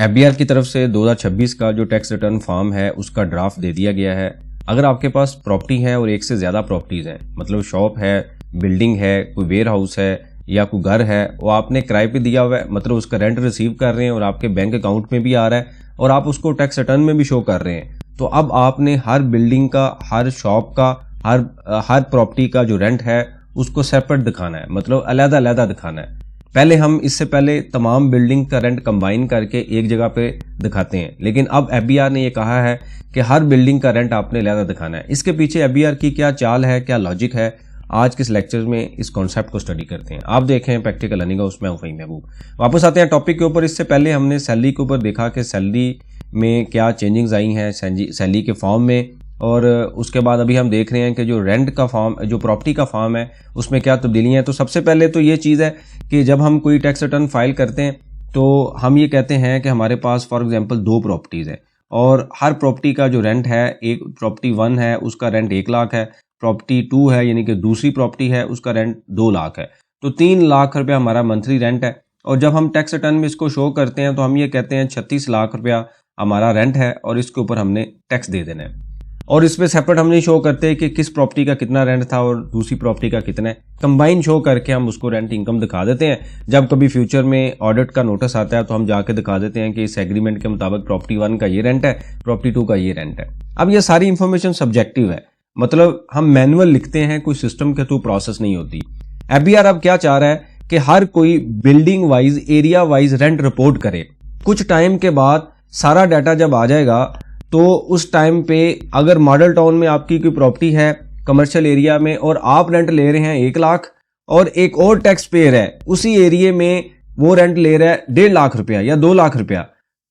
FBR की तरफ से 2026 का जो टैक्स रिटर्न फॉर्म है उसका ड्राफ्ट दे दिया गया है। अगर आपके पास प्रॉपर्टी है और एक से ज़्यादा प्रॉपर्टीज़ हैं, मतलब शॉप है, बिल्डिंग है, कोई वेयर हाउस है या कोई घर है, वो आपने किराए पे दिया हुआ है, मतलब उसका रेंट रिसीव कर रहे हैं और आपके बैंक अकाउंट में भी आ रहा है और आप उसको टैक्स रिटर्न में भी शो कर रहे हैं, तो अब आपने हर बिल्डिंग का, हर शॉप का, हर प्रॉपर्टी का जो रेंट है उसको सेपरेट दिखाना है, मतलब अलग-अलग दिखाना है। पहले हम इससे पहले तमाम बिल्डिंग का रेंट कंबाइन करके एक जगह पे दिखाते हैं, लेकिन अब एफबीआर ने ये कहा है कि हर बिल्डिंग का रेंट आपने अलग दिखाना है। इसके पीछे एफबीआर की क्या चाल है, क्या लॉजिक है, आज किस लेक्चर में इस कॉन्सेप्ट को स्टडी करते हैं। आप देखें प्रैक्टिकल लर्निंग हाउस में फ़हीम महबूब। वापस आते हैं टॉपिक के ऊपर। इससे पहले हमने सैलरी के ऊपर देखा कि सैलरी में क्या चेंजिंग्स आई हैं सैलरी के फॉर्म में, और उसके बाद अभी हम देख रहे हैं कि जो रेंट का फॉर्म, जो प्रॉपर्टी का फॉर्म है उसमें क्या तब्दीलियाँ हैं। तो सबसे पहले तो ये चीज़ है कि जब हम कोई टैक्स रिटर्न फाइल करते हैं तो हम ये कहते हैं कि हमारे पास फॉर एग्जांपल 2 प्रॉपर्टीज़ हैं और हर प्रॉपर्टी का जो रेंट है, एक प्रॉपर्टी 1 है उसका रेंट 1 लाख है, प्रॉपर्टी 2 है यानी कि दूसरी प्रॉपर्टी है उसका रेंट 2 लाख है, तो 3 लाख रुपया हमारा मंथली रेंट है। और जब हम टैक्स रिटर्न में इसको शो करते हैं तो हम ये कहते हैं 36 लाख रुपया हमारा रेंट है और इसके ऊपर हमने टैक्स दे देना है। और इसमें सेपरेट हम नहीं शो करते कि किस प्रॉपर्टी का कितना रेंट था और दूसरी प्रॉपर्टी का कितना है, कंबाइन शो करके हम उसको रेंट इनकम दिखा देते हैं। जब कभी फ्यूचर में ऑडिट का नोटिस आता है तो हम जाके दिखा देते हैं कि इस एग्रीमेंट के मुताबिक प्रॉपर्टी 1 का ये रेंट है, प्रॉपर्टी 2 का ये रेंट है। अब ये सारी इंफॉर्मेशन सब्जेक्टिव है, मतलब हम मैनुअल लिखते हैं, कोई सिस्टम के थ्रू प्रोसेस नहीं होती। एफबीआर अब क्या चाह रहा है कि हर कोई building wise, area wise rent report करे। कुछ टाइम के बाद सारा डाटा जब आ जाएगा तो उस टाइम पे अगर मॉडल टाउन में आपकी कोई प्रॉपर्टी है कमर्शियल एरिया में और आप रेंट ले रहे हैं 1 लाख और एक और टैक्स पेयर है उसी एरिया में वो रेंट ले रहा है 1.5 लाख रुपया या 2 लाख रुपया,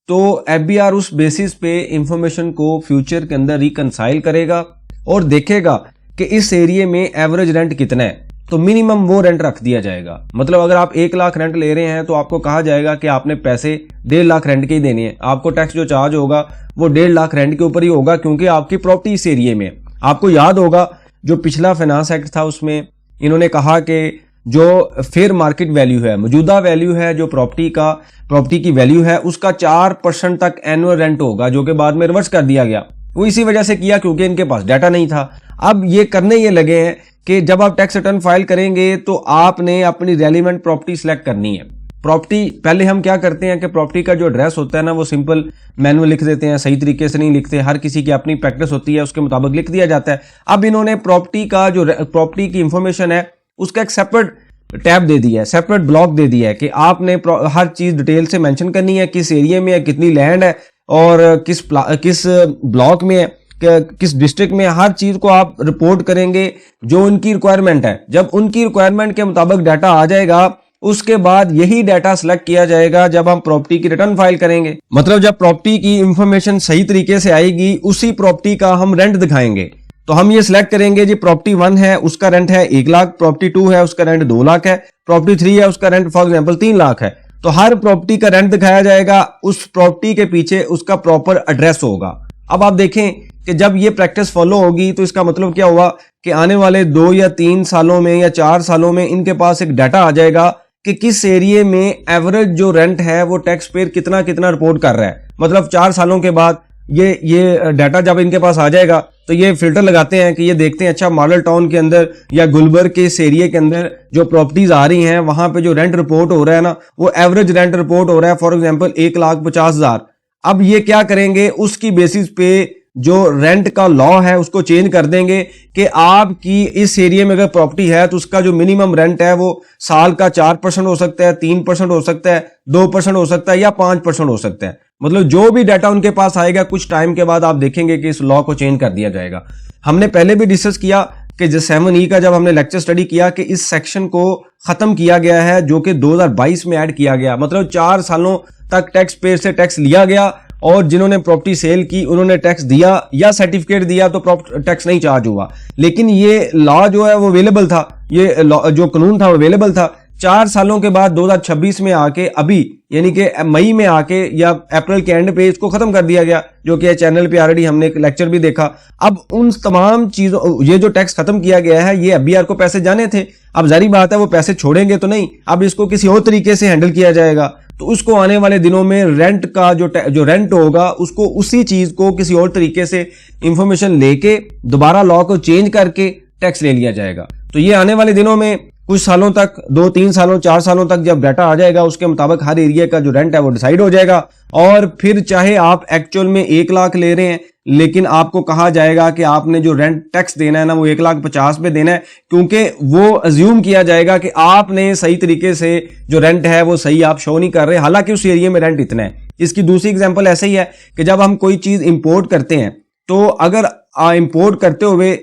तो एफबीआर उस बेसिस पे इंफॉर्मेशन को फ्यूचर के अंदर रिकंसाइल करेगा और देखेगा कि इस एरिया में एवरेज रेंट कितना है, तो मिनिमम वो रेंट रख दिया जाएगा। मतलब अगर आप 1 लाख रेंट ले रहे हैं तो आपको कहा जाएगा कि आपने पैसे 1.5 लाख रेंट के ही देने हैं, आपको टैक्स जो चार्ज होगा वो 1.5 लाख रेंट के ऊपर ही होगा क्योंकि आपकी प्रॉपर्टी इस एरिया में। आपको याद होगा जो पिछला फाइनेंस एक्ट था उसमें इन्होंने कहा कि जो फेयर मार्केट वैल्यू है, मौजूदा वैल्यू है, जो प्रॉपर्टी की वैल्यू है उसका 4% तक एनुअल रेंट होगा, जो कि बाद में रिवर्स कर दिया गया। वो इसी वजह से किया क्योंकि इनके पास डाटा नहीं था। अब ये करने ये लगे हैं कि जब आप टैक्स रिटर्न फाइल करेंगे तो आपने अपनी रेलिवेंट प्रॉपर्टी सिलेक्ट करनी है। प्रॉपर्टी पहले हम क्या करते हैं कि प्रॉपर्टी का जो एड्रेस होता है ना वो सिंपल मैनुअल लिख देते हैं, सही तरीके से नहीं लिखते, हर किसी की अपनी प्रैक्टिस होती है, उसके मुताबिक लिख दिया जाता है। अब इन्होंने प्रॉपर्टी की इंफॉर्मेशन है उसका एक सेपरेट टैब दे दिया है, सेपरेट ब्लॉक दे दिया है कि आपने हर चीज डिटेल से मेंशन करनी है, किस एरिया में है, कितनी लैंड है और किस ब्लॉक में है, किस डिस्ट्रिक्ट में, हर चीज को आप रिपोर्ट करेंगे जो उनकी रिक्वायरमेंट है। जब उनकी रिक्वायरमेंट के मुताबिक डाटा आ जाएगा उसके बाद यही डाटा सिलेक्ट किया जाएगा जब हम प्रॉपर्टी की रिटर्न फाइल करेंगे। मतलब जब प्रॉपर्टी की इंफॉर्मेशन सही तरीके से आएगी उसी प्रॉपर्टी का हम रेंट दिखाएंगे। तो हम ये सिलेक्ट करेंगे जी प्रॉपर्टी 1 है उसका रेंट है 1 लाख, प्रॉपर्टी 2 है उसका रेंट 2 लाख है, प्रॉपर्टी 3 है उसका रेंट फॉर एग्जांपल 3 लाख है। तो हर प्रॉपर्टी का रेंट दिखाया जाएगा, उस प्रॉपर्टी के पीछे उसका प्रॉपर एड्रेस होगा। अब आप देखें कि जब ये प्रैक्टिस फॉलो होगी तो इसका मतलब क्या हुआ कि आने वाले 2 या 3 सालों में या 4 सालों में इनके पास एक डाटा आ जाएगा कि किस एरिया में एवरेज जो रेंट है वो टैक्स पेयर कितना कितना रिपोर्ट कर रहा है। मतलब 4 सालों के बाद ये डाटा जब इनके पास आ जाएगा तो ये फिल्टर लगाते हैं कि ये देखते हैं अच्छा मॉडल टाउन के अंदर या गुलबर्ग के इस एरिया के अंदर जो प्रॉपर्टीज आ रही हैं वहां पे जो रेंट रिपोर्ट हो रहा है ना वो एवरेज रेंट रिपोर्ट हो रहा है फॉर एग्जांपल 1,50,000। अब ये क्या करेंगे, उसकी बेसिस पे जो रेंट का लॉ है उसको चेंज कर देंगे कि आपकी इस एरिया में अगर प्रॉपर्टी है तो उसका जो मिनिमम रेंट है वो साल का 4% हो सकता है, 3% हो सकता है, 2% हो सकता है या 5% हो सकता है। मतलब जो भी डाटा उनके पास आएगा कुछ टाइम के बाद आप देखेंगे कि इस लॉ को चेंज कर दिया जाएगा। हमने पहले भी डिस्कस किया कि 7E का जब हमने लेक्चर स्टडी किया कि इस सेक्शन को खत्म किया गया है जो कि 2022 में ऐड किया गया। मतलब 4 सालों तक टैक्स पेयर से टैक्स लिया गया और जिन्होंने प्रॉपर्टी सेल की उन्होंने टैक्स दिया या सर्टिफिकेट दिया तो टैक्स नहीं चार्ज हुआ। लेकिन ये लॉ जो है वो अवेलेबल था, ये जो कानून था वो अवेलेबल था। 4 सालों के बाद 2026 में आके अभी यानी कि मई में आके या अप्रैल के एंड पे इसको खत्म कर दिया गया, जो कि चैनल पे ऑलरेडी हमने एक लेक्चर भी देखा। अब उन तमाम चीजों, ये जो टैक्स खत्म किया गया है ये एफबीआर को पैसे जाने थे। अब जारी बात है वो पैसे छोड़ेंगे तो नहीं, अब इसको किसी और तरीके से हैंडल किया जाएगा। तो उसको आने वाले दिनों में रेंट का जो रेंट होगा उसको उसी चीज को किसी और तरीके से इंफॉर्मेशन लेके दोबारा लॉ को चेंज करके टैक्स ले लिया जाएगा। तो ये आने वाले दिनों में कुछ सालों तक, 2-3 सालों 4 सालों तक जब डाटा आ जाएगा उसके मुताबिक हर एरिया का जो रेंट है वो डिसाइड हो जाएगा। और फिर चाहे आप एक्चुअल में 1 लाख ले रहे हैं लेकिन आपको कहा जाएगा कि आपने जो रेंट टैक्स देना है ना वो 1,50,000 पे देना है, क्योंकि वो अज्यूम किया जाएगा कि आपने सही तरीके से जो रेंट है वो सही आप शो नहीं कर रहे, हालांकि उस एरिया में रेंट इतना है। इसकी दूसरी एग्जांपल ऐसे ही है कि जब हम कोई चीज इंपोर्ट करते हैं तो अगर इंपोर्ट करते हुए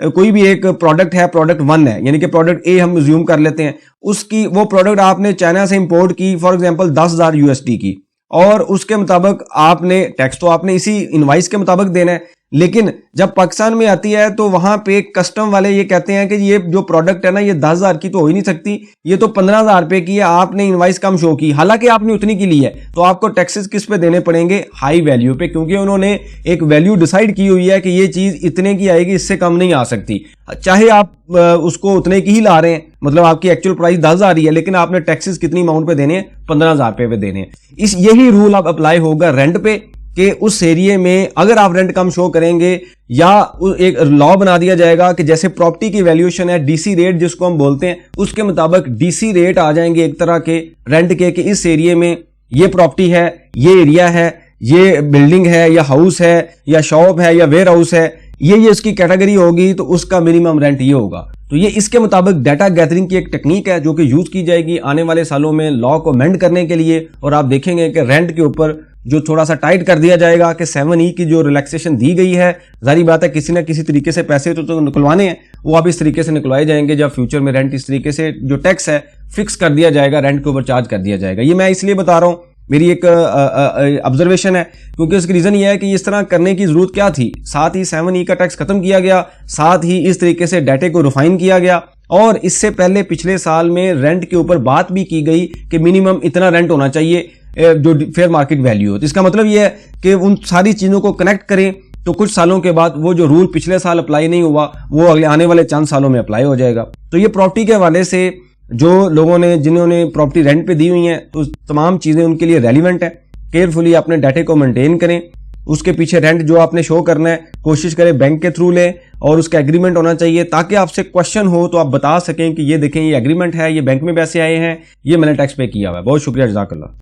कोई भी एक प्रोडक्ट है, प्रोडक्ट 1 है, यानी कि प्रोडक्ट ए हम ज्यूम कर लेते हैं, उसकी वो प्रोडक्ट आपने चाइना से इंपोर्ट की फॉर एग्जांपल 10,000 USD की, और उसके मुताबिक आपने टैक्स तो आपने इसी इनवाइस के मुताबिक देना है। लेकिन जब पाकिस्तान में आती है तो वहां पे कस्टम वाले ये कहते हैं कि ये जो प्रोडक्ट है ना ये 10,000 की तो हो ही नहीं सकती, ये तो 15,000 रुपए की है, आपने इनवाइस कम शो की, हालांकि आपने उतनी की ली है। तो आपको टैक्सेस किस पे देने पड़ेंगे? हाई वैल्यू पे, क्योंकि उन्होंने एक वैल्यू डिसाइड की हुई है कि ये चीज इतने की आएगी, इससे कम नहीं आ सकती। चाहे आप उसको उतने की ही ला रहे हैं, मतलब आपकी एक्चुअल प्राइस 10,000 ही है, लेकिन आपने टैक्सेस कितनी अमाउंट पे देने हैं? 15,000 रुपए पे देने हैं। यही रूल अब अप्लाई होगा रेंट पे कि उस एरिया में अगर आप रेंट कम शो करेंगे या एक लॉ बना दिया जाएगा कि जैसे प्रॉपर्टी की वैल्यूएशन है डीसी रेट जिसको हम बोलते हैं, उसके मुताबिक डीसी रेट आ जाएंगे एक तरह के रेंट के कि इस एरिया में ये प्रॉपर्टी है, ये एरिया है, ये बिल्डिंग है या हाउस है या शॉप है या वेयर हाउस है, ये इसकी कैटेगरी होगी तो उसका मिनिमम रेंट ये होगा। तो ये इसके मुताबिक डाटा गैदरिंग की एक टेक्निक है जो कि यूज की जाएगी आने वाले सालों में लॉ को अमेंड करने के लिए। और आप देखेंगे कि रेंट के ऊपर जो थोड़ा सा टाइट कर दिया जाएगा कि 7E की जो रिलैक्सेशन दी गई है, जारी बात है किसी ना किसी तरीके से पैसे तो निकलवाने हैं, वो अब इस तरीके से निकलवाए जाएंगे जब फ्यूचर में रेंट इस तरीके से जो टैक्स है फिक्स कर दिया जाएगा, रेंट के ऊपर चार्ज कर दिया जाएगा। ये मैं इसलिए बता रहा हूं, मेरी एक ऑब्जर्वेशन है, क्योंकि उसकी रीजन ये है कि इस तरह करने की जरूरत क्या थी। साथ ही 7E का टैक्स खत्म किया गया, साथ ही इस तरीके से डाटे को रिफाइन किया गया, और इससे पहले पिछले साल में रेंट के ऊपर बात भी की गई कि मिनिमम इतना रेंट होना चाहिए जो फेयर मार्केट वैल्यू हो। तो इसका मतलब यह है कि उन सारी चीजों को कनेक्ट करें तो कुछ सालों के बाद वो जो रूल पिछले साल अप्लाई नहीं हुआ वो अगले आने वाले चंद सालों में अप्लाई हो जाएगा। तो ये प्रॉपर्टी के हवाले से जो लोगों ने जिन्होंने प्रॉपर्टी रेंट पे दी हुई हैं तो तमाम चीजें उनके लिए रेलिवेंट है। केयरफुली अपने डाटे को मेंटेन करें, उसके पीछे रेंट जो आपने शो करना है कोशिश करें बैंक के थ्रू लें और उसका एग्रीमेंट होना चाहिए, ताकि आपसे क्वेश्चन हो तो आप बता सकें कि ये देखें ये एग्रीमेंट है, ये बैंक में पैसे आए हैं, ये मैंने टैक्स पे किया हुआ है। बहुत शुक्रिया, जज़ाकल्लाह।